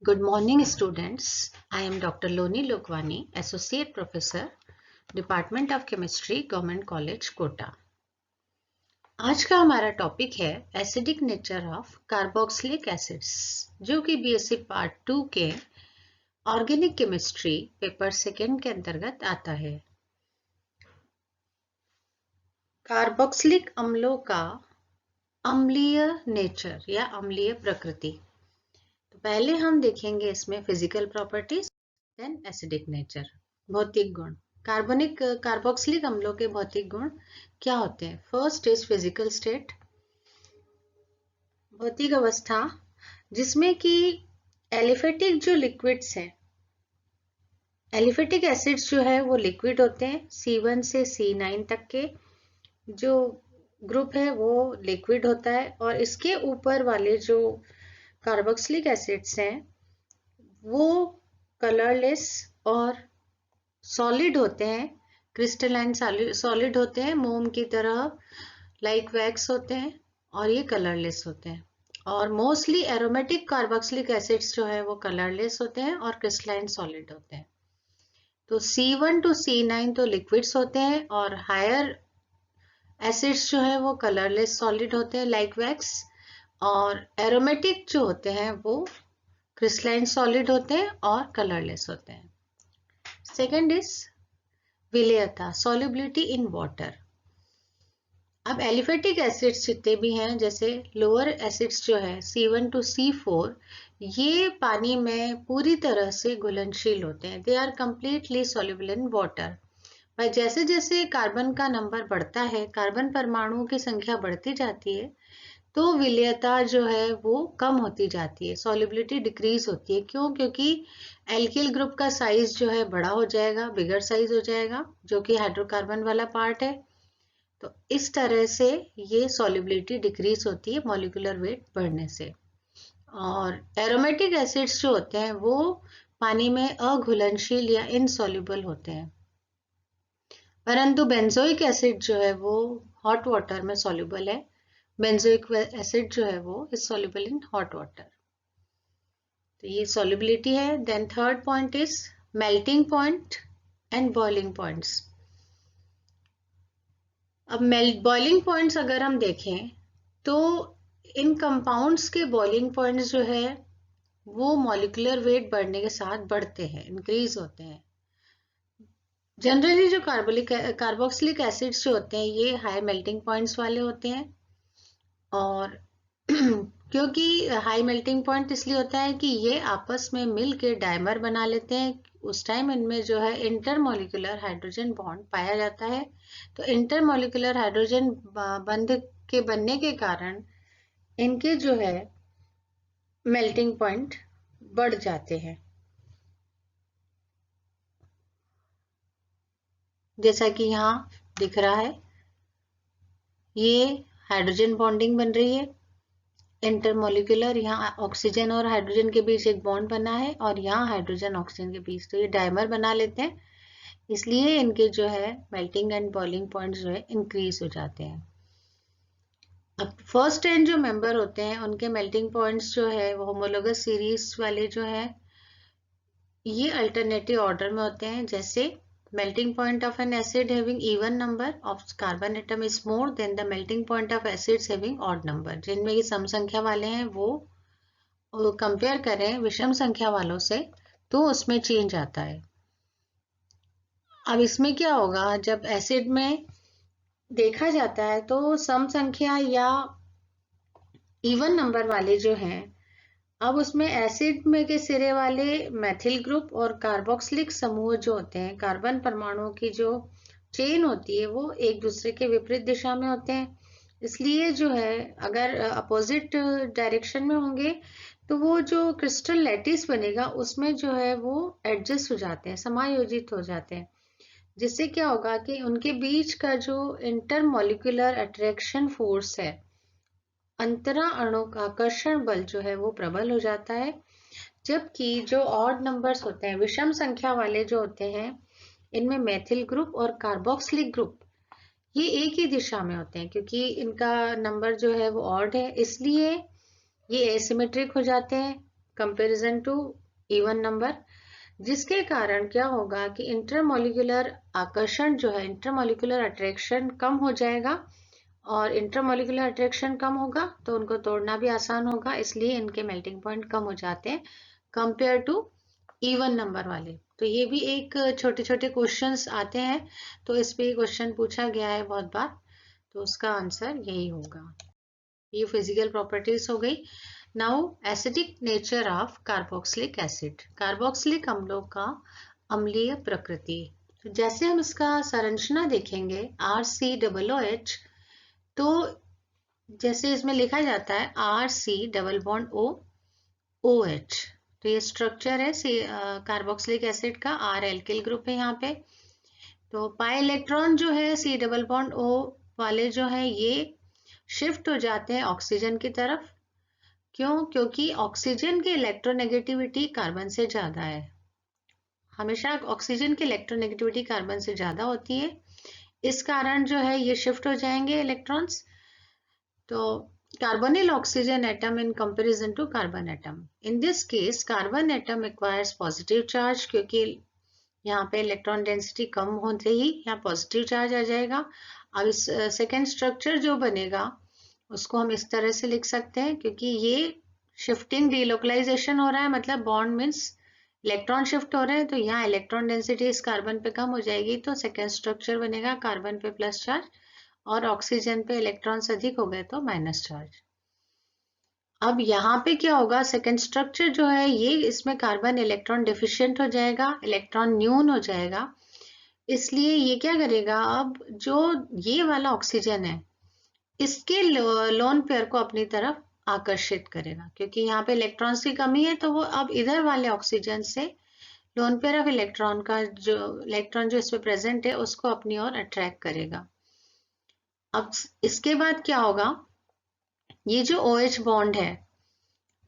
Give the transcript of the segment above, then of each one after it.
Good morning, students. I am Dr. Loni Lokwani, Associate Professor, Department of Chemistry, Government College, Kota. आज का हमारा topic है acidic nature of carboxylic acids, जो कि BSc part 2 के organic chemistry paper second के अंतर्गत आता है। कार्बोक्सिलिक अम्लों का अम्लीय नेचर या अम्लीय प्रकृति। तो पहले हम देखेंगे इसमें physical properties, then acidic nature, भौतिक गुण। कार्बोक्सिलिक अम्लों के भौतिक गुण क्या होते हैं? फर्स्ट इज फिजिकल स्टेट, भौतिक अवस्था, जिसमें कि एलिफेटिक जो लिक्विड्स हैं, एलिफेटिक एसिड्स जो है वो लिक्विड होते हैं। C1 से C9 तक के जो ग्रुप है वो लिक्विड होता है, और इसके ऊपर वाले जो कार्बोक्सिलिक एसिड्स हैं वो कलरलेस और सॉलिड होते हैं, क्रिस्टलाइन सॉलिड होते हैं, मोम की तरह, लाइक वैक्स होते हैं, और ये कलरलेस होते हैं। और मोस्टली एरोमेटिक कार्बोक्सिलिक एसिड्स जो है वो कलरलेस होते हैं और क्रिस्टलाइन सॉलिड होते हैं। तो C1 to C9 तो लिक्विड्स होते हैं, और हायर एसिड्स जो है वो कलरलेस सॉलिड होते हैं, लाइक वैक्स, और एरोमेटिक जो होते हैं वो क्रिस्टलाइन सॉलिड होते हैं और कलरलेस होते हैं। सेकेंड इज विलेयता, सॉल्युबिलिटी इन वाटर। अब एलिफेटिक एसिड्स जितने भी हैं, जैसे लोअर एसिड्स जो है C1 to C4, ये पानी में पूरी तरह से घुलनशील होते हैं। They are completely soluble in water. पर जैसे जैसे कार्बन का नंबर बढ़ता है, कार्बन परमाणुओं की संख्या बढ़ती जाती है, तो विलेयता जो है वो कम होती जाती है, सॉल्युबिलिटी डिक्रीज होती है। क्यों? क्योंकि एल्किल ग्रुप का साइज जो है बड़ा हो जाएगा, बिगर साइज हो जाएगा, जो कि हाइड्रोकार्बन वाला पार्ट है। तो इस तरह से ये सॉल्युबिलिटी डिक्रीज होती है मॉलिक्यूलर वेट बढ़ने से। और एरोमेटिक एसिड्स जो होते हैं वो पानी में अघुलनशील या इनसॉल्युबल होते हैं, परंतु बेंजोइक एसिड जो है वो हॉट वाटर में सॉल्युबल है। बेंजोइक एसिड जो है वो is soluble in hot water. तो ये सॉल्युबिलिटी है। Then third point is melting point and boiling points. अब बॉइलिंग पॉइंट्स अगर हम देखें तो इन कंपाउंड्स के बॉइलिंग पॉइंट्स जो है वो मॉलिक्यूलर वेट बढ़ने के साथ बढ़ते हैं, इंक्रीज होते हैं। जनरली जो कार्बोक्सिलिक एसिड्स जो होते हैं ये हाई मेल्टिंग पॉइंट्स वाले होते हैं, और क्योंकि हाई मेल्टिंग पॉइंट इसलिए होता है कि ये आपस में मिल के डायमर बना लेते हैं। उस टाइम इनमें जो है इंटरमॉलिक्यूलर हाइड्रोजन बॉन्ड पाया जाता है। तो इंटरमॉलिक्यूलर हाइड्रोजन बंध के बनने के कारण इनके जो है मेल्टिंग पॉइंट बढ़ जाते हैं। जैसा कि यहाँ दिख रहा है, ये हाइड्रोजन बॉन्डिंग बन रही है इंटरमॉलिक्यूलर, यहाँ ऑक्सीजन और हाइड्रोजन के बीच एक बॉन्ड बना है, और यहाँ हाइड्रोजन ऑक्सीजन के बीच, तो ये डायमर बना लेते हैं, इसलिए इनके जो है मेल्टिंग एंड बॉइलिंग पॉइंट्स जो है इंक्रीज हो जाते हैं। अब फर्स्ट 10 जो मेंबर होते हैं उनके मेल्टिंग पॉइंट्स जो है वो होमोलोगस सीरीज वाले जो है ये अल्टरनेटिव ऑर्डर में होते हैं। जैसे melting point of an acid having even number of carbon atom is more than the melting point of acids having odd number। जिनमें ये सम संख्या वाले हैं वो कंपेयर करें विषम संख्या वालों से तो उसमें चेंज आता है। अब इसमें क्या होगा, जब एसिड में देखा जाता है तो सम संख्या या इवन नंबर वाले जो हैं, अब उसमें एसिड में के सिरे वाले मैथिल ग्रुप और कार्बोक्सिलिक समूह जो होते हैं, कार्बन परमाणुओं की जो चेन होती है वो एक दूसरे के विपरीत दिशा में होते हैं। इसलिए जो है अगर अपोजिट डायरेक्शन में होंगे तो वो जो क्रिस्टल लैटिस बनेगा उसमें जो है वो एडजस्ट हो जाते हैं, समायोजित हो जाते हैं, जिससे क्या होगा कि उनके बीच का जो इंटरमॉलिक्यूलर अट्रैक्शन फोर्स है, अंतरा अणु का आकर्षण बल जो है वो प्रबल हो जाता है। जबकि जो ऑड नंबर्स होते हैं, विषम संख्या वाले जो होते हैं, इनमें मैथिल ग्रुप और कार्बोक्सिलिक ग्रुप ये एक ही दिशा में होते हैं, क्योंकि इनका नंबर जो है वो ऑड है, इसलिए ये एसिमेट्रिक हो जाते हैं। कंपैरिजन टू इवन नंबर, जिसके कारण क्या होगा कि इंटरमॉलिक्यूलर आकर्षण जो है, इंटरमॉलिक्यूलर अट्रैक्शन कम हो जाएगा, और इंटरमॉलिक्यूलर अट्रैक्शन कम होगा तो उनको तोड़ना भी आसान होगा, इसलिए इनके मेल्टिंग पॉइंट कम हो जाते हैं कंपेयर टू इवन नंबर वाले। तो ये भी एक छोटे छोटे क्वेश्चंस आते हैं, तो इस पे क्वेश्चन पूछा गया है बहुत बार, तो उसका आंसर यही होगा। ये फिजिकल प्रॉपर्टीज हो गई। Now acidic nature of carboxylic acid, carboxylic अम्लों का अम्लीय प्रकृति। तो जैसे हम इसका संरचना देखेंगे RCOOH, तो जैसे इसमें लिखा जाता है RC डबल बॉन्ड OH, तो ये स्ट्रक्चर है कार्बोक्सिलिक एसिड का। R एल्किल ग्रुप है यहाँ पे। तो पाई इलेक्ट्रॉन जो है C डबल बॉन्ड O वाले जो है ये शिफ्ट हो जाते हैं ऑक्सीजन की तरफ। क्यों? क्योंकि ऑक्सीजन की इलेक्ट्रोनेगेटिविटी कार्बन से ज्यादा है। हमेशा ऑक्सीजन की इलेक्ट्रोनेगेटिविटी कार्बन से ज्यादा होती है, इस कारण जो है ये शिफ्ट हो जाएंगे इलेक्ट्रॉन्स। तो carbonyl oxygen atom in comparison to carbon atom, in this case carbon atom acquires positive charge, क्योंकि यहाँ पे इलेक्ट्रॉन डेंसिटी कम होते ही यहाँ पॉजिटिव चार्ज आ जाएगा। अब इस सेकेंड स्ट्रक्चर जो बनेगा उसको हम इस तरह से लिख सकते हैं, क्योंकि ये शिफ्टिंग डिलोकलाइजेशन हो रहा है, मतलब बॉन्ड मीन्स इलेक्ट्रॉन शिफ्ट हो रहे हैं, तो यहाँ इलेक्ट्रॉन डेंसिटी इस कार्बन पे कम हो जाएगी, तो सेकेंड स्ट्रक्चर बनेगा कार्बन पे प्लस चार्ज और ऑक्सीजन पे इलेक्ट्रॉन्स अधिक हो गए तो माइनस चार्ज। अब यहाँ पे क्या होगा, सेकेंड स्ट्रक्चर जो है ये, इसमें कार्बन इलेक्ट्रॉन डेफिशिएंट हो जाएगा, इलेक्ट्रॉन न्यून हो जाएगा, इसलिए ये क्या करेगा, अब जो ये वाला ऑक्सीजन है इसके लोन पेयर को अपनी तरफ आकर्षित करेगा, क्योंकि यहाँ पे इलेक्ट्रॉन्स की कमी है, तो वो अब इधर वाले ऑक्सीजन से लोन पेयर ऑफ इलेक्ट्रॉन का जो इलेक्ट्रॉन जो इसमें प्रेजेंट है उसको अपनी ओर अट्रैक्ट करेगा। अब इसके बाद क्या होगा, ये जो OH बॉन्ड है,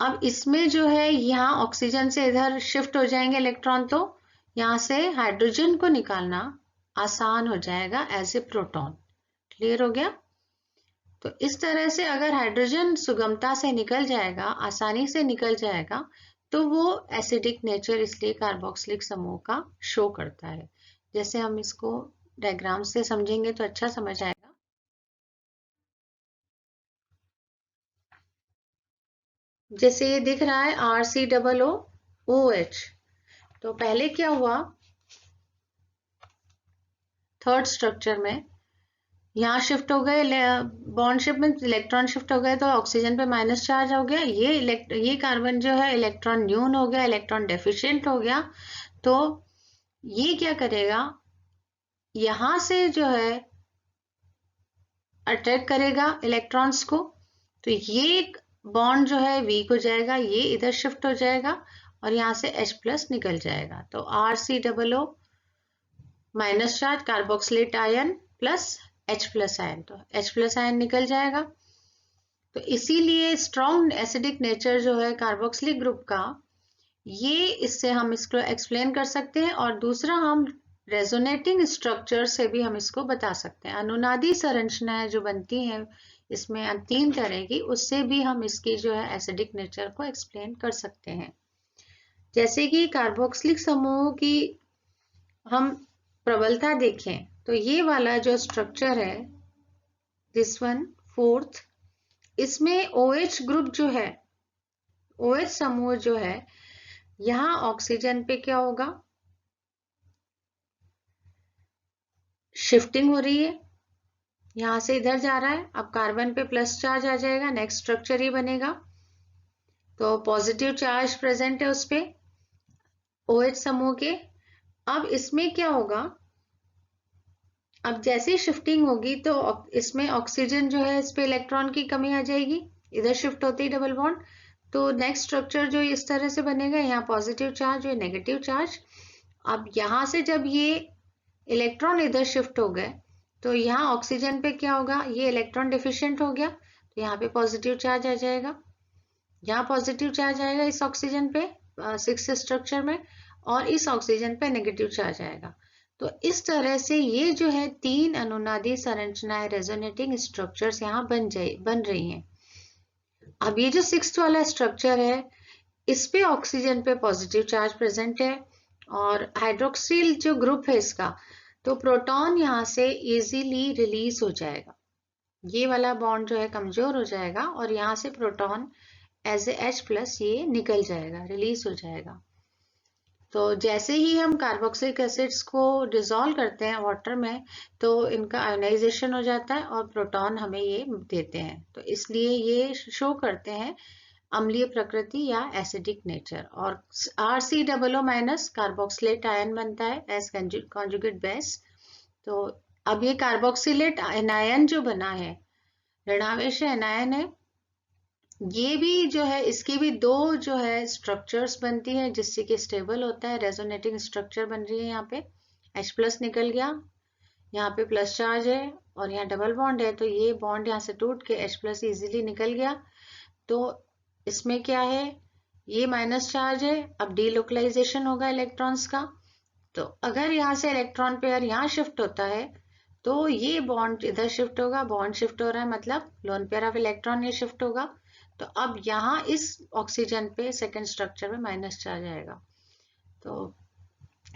अब इसमें जो है यहाँ ऑक्सीजन से इधर शिफ्ट हो जाएंगे इलेक्ट्रॉन, तो यहाँ से हाइड्रोजन को निकालना आसान हो जाएगा एज ए प्रोटॉन। क्लियर हो गया? तो इस तरह से अगर हाइड्रोजन सुगमता से निकल जाएगा, आसानी से निकल जाएगा, तो वो एसिडिक नेचर इसलिए कार्बोक्सिलिक समूह का शो करता है। जैसे हम इसको डायग्राम से समझेंगे तो अच्छा समझ आएगा। जैसे ये दिख रहा है RCOOH, तो पहले क्या हुआ, थर्ड स्ट्रक्चर में यहाँ शिफ्ट हो गए, बॉन्ड शिफ्ट में इलेक्ट्रॉन शिफ्ट हो गए, तो ऑक्सीजन पे माइनस चार्ज हो गया, ये कार्बन जो है इलेक्ट्रॉन न्यून हो गया, इलेक्ट्रॉन डेफिशिएंट हो गया, तो ये क्या करेगा, यहाँ से जो है अट्रैक्ट करेगा इलेक्ट्रॉन्स को, तो ये बॉन्ड जो है वीक हो जाएगा, ये इधर शिफ्ट हो जाएगा और यहाँ से H+ निकल जाएगा, तो RCOO minus charge carboxylate ion plus H+ ion, तो H+ आयन निकल जाएगा। तो इसीलिए स्ट्रॉन्ग एसिडिक नेचर जो है कार्बोक्सिलिक ग्रुप का, ये इससे हम इसको एक्सप्लेन कर सकते हैं, और दूसरा हम रेजोनेटिंग स्ट्रक्चर से भी हम इसको बता सकते हैं। अनुनादी संरचनाएं जो बनती हैं इसमें 3 तरह की, उससे भी हम इसकी जो है एसिडिक नेचर को एक्सप्लेन कर सकते हैं। जैसे कि कार्बोक्सिलिक समूह की हम प्रबलता देखें, तो ये वाला जो स्ट्रक्चर है, दिस वन फोर्थ, इसमें OH ग्रुप जो है, OH समूह जो है, यहाँ ऑक्सीजन पे क्या होगा, शिफ्टिंग हो रही है, यहाँ से इधर जा रहा है, अब कार्बन पे प्लस चार्ज आ जाएगा, नेक्स्ट स्ट्रक्चर ही बनेगा, तो पॉजिटिव चार्ज प्रेजेंट है उस पे OH समूह के। अब इसमें क्या होगा, अब जैसे शिफ्टिंग होगी तो इसमें ऑक्सीजन जो है, इस पे इलेक्ट्रॉन की कमी आ जाएगी, इधर शिफ्ट होते ही डबल बॉन्ड, तो नेक्स्ट स्ट्रक्चर जो इस तरह से बनेगा, यहाँ पॉजिटिव चार्ज और नेगेटिव चार्ज। अब यहाँ से जब ये इलेक्ट्रॉन इधर शिफ्ट हो गए, तो यहाँ ऑक्सीजन पे क्या होगा, ये इलेक्ट्रॉन डिफिशिएंट हो गया, तो यहाँ पे पॉजिटिव चार्ज आ जाएगा, यहाँ पॉजिटिव चार्ज आएगा इस ऑक्सीजन पे 6th स्ट्रक्चर में, और इस ऑक्सीजन पे नेगेटिव चार्ज आएगा। तो इस तरह से ये जो है 3 अनुनादी संरचनाएं, रेजोनेटिंग स्ट्रक्चर्स यहाँ बन रही हैं। अब ये जो 6th वाला स्ट्रक्चर है, इस पे ऑक्सीजन पे पॉजिटिव चार्ज प्रेजेंट है, और हाइड्रोक्सिल जो ग्रुप है इसका, तो प्रोटॉन यहाँ से इजीली रिलीज हो जाएगा। ये वाला बॉन्ड जो है कमजोर हो जाएगा और यहाँ से प्रोटॉन एज ए H+ ये निकल जाएगा, रिलीज हो जाएगा। तो जैसे ही हम कार्बोक्सिलिक एसिड्स को डिसॉल्व करते हैं वाटर में, तो इनका आयोनाइजेशन हो जाता है और प्रोटॉन हमें ये देते हैं। तो इसलिए ये शो करते हैं अम्लीय प्रकृति या एसिडिक नेचर। और RCOO- कार्बोक्सिलेट आयन बनता है एज कॉन्जुगेट बेस। तो अब ये कार्बोक्सिलेट एनायन जो बना है, ऋणावेश एनायन है, ये भी जो है इसकी भी दो जो है स्ट्रक्चर्स बनती है जिससे कि स्टेबल होता है। रेजोनेटिंग स्ट्रक्चर बन रही है, यहाँ पे H+ निकल गया, यहाँ पे प्लस चार्ज है और यहाँ डबल बॉन्ड है, तो ये बॉन्ड यहाँ से टूट के H+ इजीली निकल गया। तो इसमें क्या है, ये माइनस चार्ज है, अब डीलोकलाइजेशन होगा इलेक्ट्रॉन्स का। तो अगर यहाँ से इलेक्ट्रॉन पेयर यहाँ शिफ्ट होता है तो ये बॉन्ड इधर शिफ्ट होगा, बॉन्ड शिफ्ट हो रहा है मतलब लोन पेयर ऑफ इलेक्ट्रॉन ये शिफ्ट होगा। तो अब यहाँ इस ऑक्सीजन पे सेकंड स्ट्रक्चर में माइनस चार्ज आएगा। तो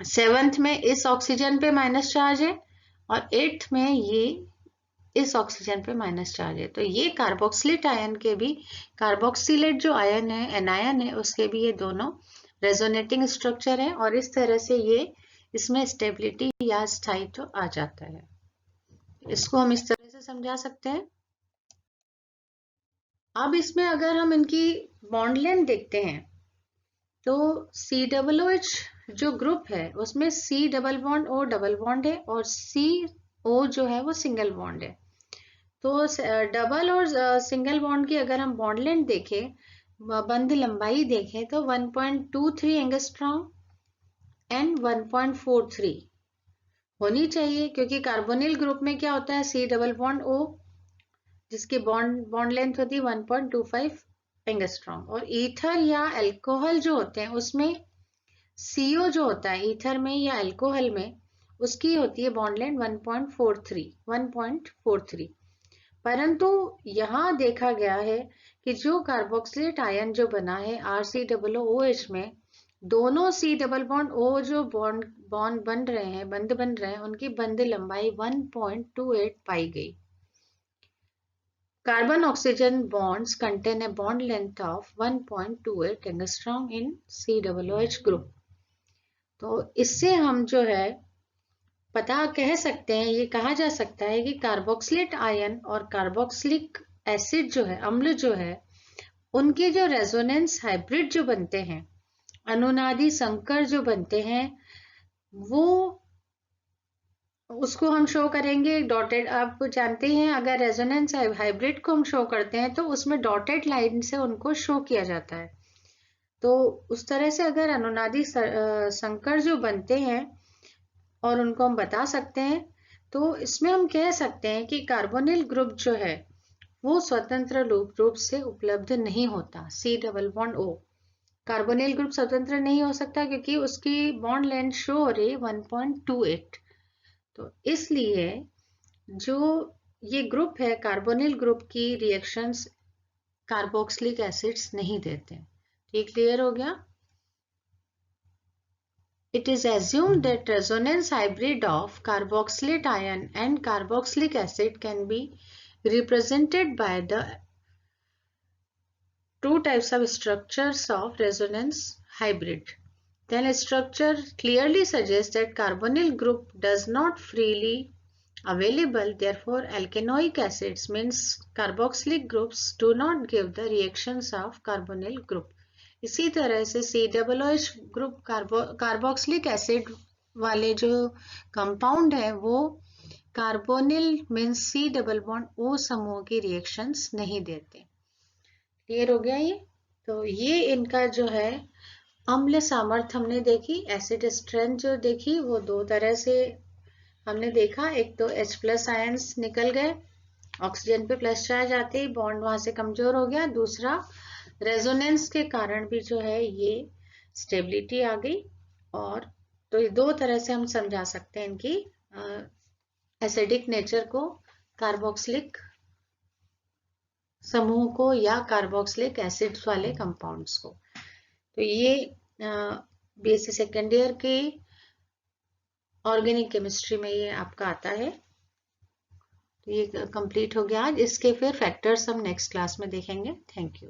7th में इस ऑक्सीजन पे माइनस चार्ज है और 8th में ये इस ऑक्सीजन पे माइनस चार्ज है। तो ये कार्बोक्सिलेट आयन के भी, कार्बोक्सिलेट जो आयन है, एनायन है, उसके भी ये दोनों रेजोनेटिंग स्ट्रक्चर है और इस तरह से ये इसमें स्टेबिलिटी या स्थायित्व आ जाता है। इसको हम इस तरह से समझा सकते हैं। अब इसमें अगर हम इनकी बॉन्ड लेंथ देखते हैं तो COOH जो ग्रुप है उसमें C double bond O double bond है और CO जो है वो सिंगल बॉन्ड है। तो डबल और सिंगल बॉन्ड की अगर हम बॉन्ड लेंथ देखें, बंध लंबाई देखें, तो 1.23 एंगस्ट्रॉम एंड 1.43 होनी चाहिए, क्योंकि कार्बोनिल ग्रुप में क्या होता है, C डबल बॉन्ड O जिसकी बॉन्ड लेंथ होती है 1.25 एंगस्ट्रॉम, और ईथर या अल्कोहल जो होते हैं उसमें CO जो होता है ईथर में या अल्कोहल में, उसकी होती है बॉन्ड लेंथ 1.43। परंतु यहाँ देखा गया है कि जो कार्बोक्सिलेट आयन जो बना है RCOOH में, दोनों C डबल बॉन्ड O जो बॉन्ड बन रहे हैं, बंध बन रहे हैं, उनकी बंध लंबाई 1.28 पाई गई। Carbon oxygen bonds contain a bond length of 1.28 angstrom in COOH group। तो इससे हम जो है पता कह सकते हैं, ये कहा जा सकता है कि कार्बोक्सिलेट आयन और कार्बोक्सिलिक एसिड जो है, अम्ल जो है, उनके जो रेजोनेंस हाइब्रिड जो बनते हैं, अनुनादी संकर जो बनते हैं, वो उसको हम शो करेंगे डॉटेड। आप जानते हैं अगर रेजोनेंस हाइब्रिड को हम शो करते हैं तो उसमें डॉटेड लाइन से उनको शो किया जाता है। तो उस तरह से अगर अनुनादी संकर जो बनते हैं और उनको हम बता सकते हैं, तो इसमें हम कह सकते हैं कि कार्बोनिल ग्रुप जो है वो स्वतंत्र रूप से उपलब्ध नहीं होता। C double bond O carbonyl group स्वतंत्र नहीं हो सकता क्योंकि उसकी बॉन्ड लेंथ शो हो रही है 1.28। तो इसलिए जो ये ग्रुप है कार्बोनिल ग्रुप की रिएक्शंस कार्बोक्सिलिक एसिड्स नहीं देते। ठीक क्लियर हो गया? It is assumed that resonance hybrid of carboxylate ion and carboxylic acid can be represented by the two types of structures of resonance hybrid. Then structure clearly suggests that carbonyl group does not freely available, therefore alkanoic acids means carboxylic groups do not give the reactions of carbonyl group। इसी तरह से COOH group carboxylic acid वाले जो compound है वो carbonyl means C double bond O समूह की reactions नहीं देते। क्लियर हो गया ये? तो ये इनका जो है अम्ल सामर्थ्य हमने देखी, एसिड स्ट्रेंथ जो देखी वो दो तरह से हमने देखा। एक तो H+ आयंस निकल गए, ऑक्सीजन पे प्लस चार्ज आते ही बॉन्ड वहां से कमजोर हो गया। दूसरा रेजोनेंस के कारण भी जो है ये स्टेबिलिटी आ गई। और तो ये दो तरह से हम समझा सकते हैं इनकी एसिडिक नेचर को, कार्बोक्सिलिक समूह को या कार्बोक्सिलिक एसिड्स वाले कंपाउंड्स को। तो ये बीएससी सेकेंड ईयर के ऑर्गेनिक केमिस्ट्री में ये आपका आता है। तो ये कंप्लीट हो गया आज। इसके फिर फैक्टर्स हम नेक्स्ट क्लास में देखेंगे। Thank you.